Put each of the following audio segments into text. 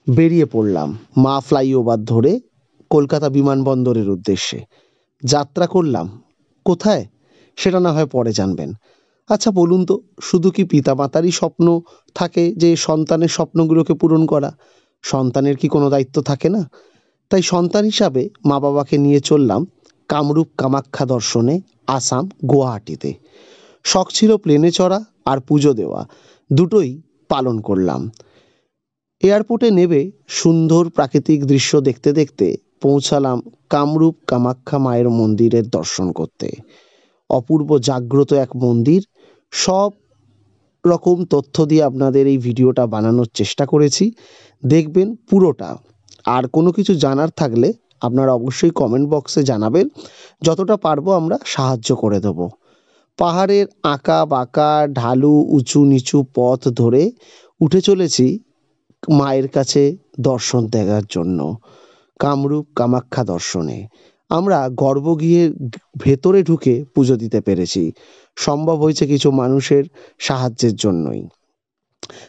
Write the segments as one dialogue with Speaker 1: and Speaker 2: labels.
Speaker 1: বেরিয়ে পড়লাম মা ফ্লাইওভার ধরে কলকাতা বিমানবন্দরের উদ্দেশ্যে। যাত্রা করলাম কোথায় সেটা না হয় পরে জানবেন। আচ্ছা বলুন তো, শুধু কি পিতামাতারই স্বপ্ন থাকে যে সন্তানের স্বপ্নগুলোকে পূরণ করা? সন্তানের কি কোনো দায়িত্ব থাকে না? তাই সন্তান হিসাবে মা বাবাকে নিয়ে চললাম কামরূপ কামাখ্যা দর্শনে আসাম গুয়াহাটিতে। শখ ছিল প্লেনে চড়া আর পুজো দেওয়া, দুটোই পালন করলাম। এয়ারপোর্টে নেমে সুন্দর প্রাকৃতিক দৃশ্য দেখতে দেখতে পৌঁছালাম কামরূপ কামাখ্যা মায়ের মন্দিরের দর্শন করতে। অপূর্ব জাগ্রত এক মন্দির। সব রকম তথ্য দিয়ে আপনাদের এই ভিডিওটা বানানোর চেষ্টা করেছি, দেখবেন পুরোটা। আর কোনো কিছু জানার থাকলে আপনারা অবশ্যই কমেন্ট বক্সে জানাবেন, যতটা পারবো আমরা সাহায্য করে দেব। পাহাড়ের আঁকা বাঁকা ঢালু উঁচু নিচু পথ ধরে উঠে চলেছি মায়ের কাছে দর্শন দেওয়ার জন্য, কামরূপ কামাখ্যা দর্শনে। আমরা গর্ভগৃহের ভেতরে ঢুকে পুজো দিতে পেরেছি, সম্ভব হয়েছে কিছু মানুষের সাহায্যের জন্যই।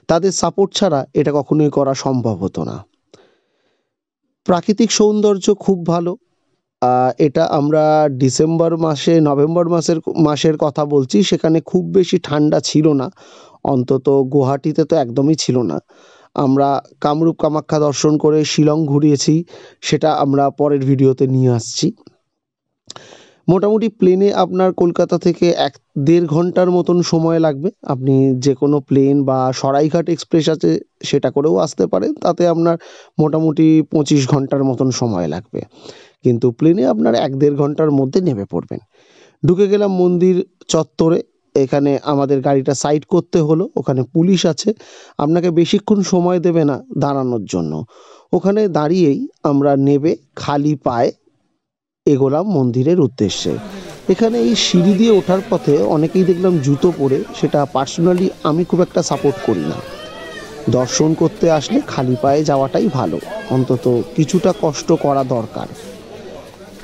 Speaker 1: তাদের সাপোর্ট ছাড়া এটা কখনোই করা সম্ভব হতো না। প্রাকৃতিক সৌন্দর্য খুব ভালো। এটা আমরা ডিসেম্বর মাসে নভেম্বর মাসের কথা বলছি, সেখানে খুব বেশি ঠান্ডা ছিল না, অন্তত গুয়াহাটিতে তো একদমই ছিল না। আমরা কামরূপ কামাখ্যা দর্শন করে শিলং ঘুরিয়েছি, সেটা আমরা পরের ভিডিওতে নিয়ে আসছি। মোটামুটি প্লেনে আপনার কলকাতা থেকে 1-1.5 ঘন্টার মতন সময় লাগবে। আপনি যে কোনো প্লেন বা সরাইঘাট এক্সপ্রেস আছে সেটা করেও আসতে পারেন, তাতে আপনার মোটামুটি 25 ঘন্টার মতন সময় লাগবে। কিন্তু প্লেনে আপনার 1-1.5 ঘন্টার মধ্যে নেমে পড়বেন। ঢুকে গেলাম মন্দির চত্বরে। এখানে আমাদের গাড়িটা সাইড করতে হলো, ওখানে পুলিশ আছে, আপনাকে বেশিক্ষণ সময় দেবে না দাঁড়ানোর জন্য। ওখানে দাঁড়িয়েই আমরা নেবে খালি পায়ে এগোলাম মন্দিরের উদ্দেশ্যে। এখানে এই সিঁড়ি দিয়ে ওঠার পথে অনেকেই দেখলাম জুতো পরে, সেটা পার্সোনালি আমি খুব একটা সাপোর্ট করি না। দর্শন করতে আসলে খালি পায়ে যাওয়াটাই ভালো, অন্তত কিছুটা কষ্ট করা দরকার।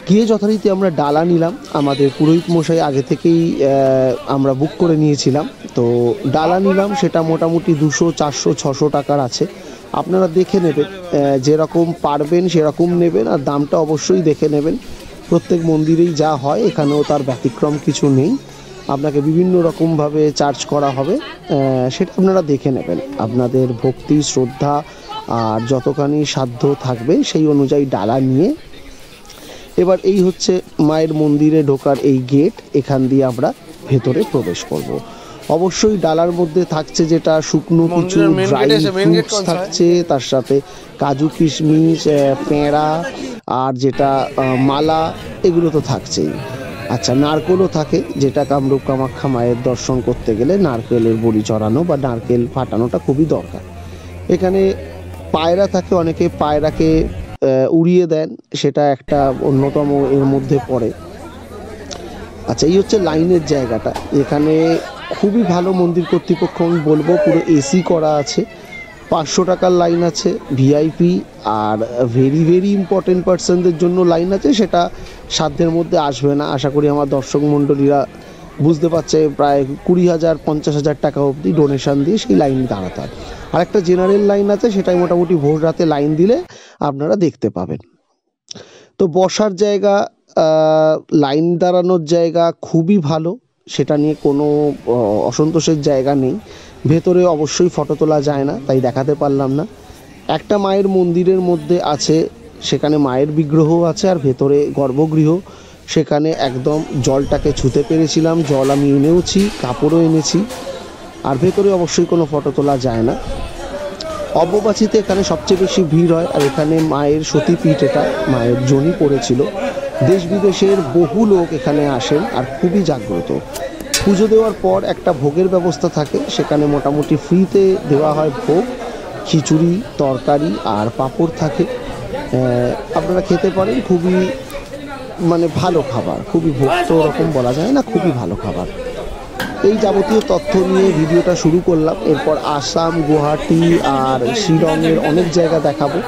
Speaker 1: গিয়ে যথারীতি আমরা ডালা নিলাম, আমাদের পুরোহিত মশাই আগে থেকেই আমরা বুক করে নিয়েছিলাম, তো ডালা নিলাম। সেটা মোটামুটি 200, 400, 600 টাকার আছে। আপনারা দেখে নেবেন, যেরকম পারবেন সেরকম নেবেন, আর দামটা অবশ্যই দেখে নেবেন। প্রত্যেক মন্দিরেই যা হয় এখানেও তার ব্যতিক্রম কিছু নেই, আপনাকে বিভিন্ন রকমভাবে চার্জ করা হবে, সেটা আপনারা দেখে নেবেন। আপনাদের ভক্তি শ্রদ্ধা আর যতখানি সাধ্য থাকবে সেই অনুযায়ী ডালা নিয়ে এবার এই হচ্ছে মায়ের মন্দিরে ঢোকার এই গেট, এখান দিয়ে আমরা ভেতরে প্রবেশ করব। অবশ্যই ডালার মধ্যে থাকছে যেটা শুকনো কিছু ড্রাই ফ্রুটস থাকছে, তার সাথে কাজু কিশমিশ পেঁড়া আর যেটা মালা, এগুলো তো থাকছেই। আচ্ছা, নারকেলও থাকে, যেটা কামরূপ কামাখ্যা মায়ের দর্শন করতে গেলে নারকেলের বড়ি চড়ানো বা নারকেল ফাটানোটা খুবই দরকার। এখানে পায়রা থাকে, অনেকে পায়রাকে উড়িয়ে দেন, সেটা একটা অন্যতম এর মধ্যে পড়ে। আচ্ছা, এই হচ্ছে লাইনের জায়গাটা। এখানে খুবই ভালো মন্দির কর্তৃপক্ষ, আমি বলবো পুরো এসি করা আছে। 500 টাকার লাইন আছে ভিআইপি, আর ভেরি ভেরি ইম্পর্টেন্ট পার্সনদের জন্য লাইন আছে, সেটা সাধ্যের মধ্যে আসবে না। আশা করি আমার দর্শক মণ্ডলীরা বুঝতে পারছে, প্রায় 20,000 50,000 টাকা অবধি ডোনেশন দিয়ে সেই লাইন দাঁড়াতে হয়। আর একটা জেনারেল লাইন আছে, সেটাই মোটামুটি ভোর রাতে লাইন দিলে আপনারা দেখতে পাবেন। তো বসার জায়গা, লাইন দাঁড়ানোর জায়গা খুবই ভালো, সেটা নিয়ে কোনো অসন্তোষের জায়গা নেই। ভেতরে অবশ্যই ফটো তোলা যায় না, তাই দেখাতে পারলাম না। একটা মায়ের মন্দিরের মধ্যে আছে, সেখানে মায়ের বিগ্রহ আছে, আর ভেতরে গর্ভগৃহ, সেখানে একদম জলটাকে ছুঁতে পেরেছিলাম। জল আমি এনেওছি, কাপড়ও এনেছি। আর ভেতরে অবশ্যই কোনো ফটো তোলা যায় না। অম্বুবাচীতে এখানে সবচেয়ে বেশি ভিড় হয়, আর এখানে মায়ের সতীপীঠ, এটা মায়ের যোনি পড়েছিল। দেশ বিদেশের বহু লোক এখানে আসেন আর খুবই জাগ্রত। পুজো দেওয়ার পর একটা ভোগের ব্যবস্থা থাকে, সেখানে মোটামুটি ফ্রিতে দেওয়া হয় ভোগ, খিচুড়ি, তরকারি আর পাঁপড় থাকে, আপনারা খেতে পারেন। খুবই মানে ভালো খাবার, খুবই ভক্ত রকম বলা যায় না, খুবই ভালো খাবার। এই যাবতীয় তথ্য নিয়ে ভিডিওটা শুরু করলাম। এরপর আসাম, গুয়াহাটি আর শিলংয়ের অনেক জায়গা দেখাবো।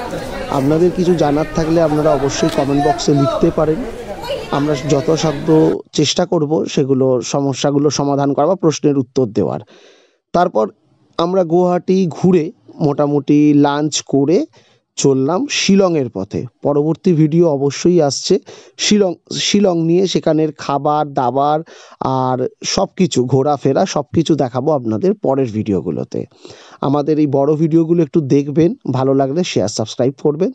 Speaker 1: আপনাদের কিছু জানার থাকলে আপনারা অবশ্যই কমেন্ট বক্সে লিখতে পারেন, আমরা যথাসাধ্য চেষ্টা করব সমস্যাগুলো সমাধান করা বা প্রশ্নের উত্তর দেওয়ার। তারপর আমরা গুয়াহাটি ঘুরে মোটামুটি লাঞ্চ করে চললাম শিলংয়ের পথে। পরবর্তী ভিডিও অবশ্যই আসছে শিলং নিয়ে, সেখানের খাবার দাবার আর সব কিছু ঘোরাফেরা সব কিছু দেখাবো আপনাদের পরের ভিডিওগুলোতে। আমাদের এই বড় ভিডিওগুলো একটু দেখবেন, ভালো লাগলে শেয়ার সাবস্ক্রাইব করবেন।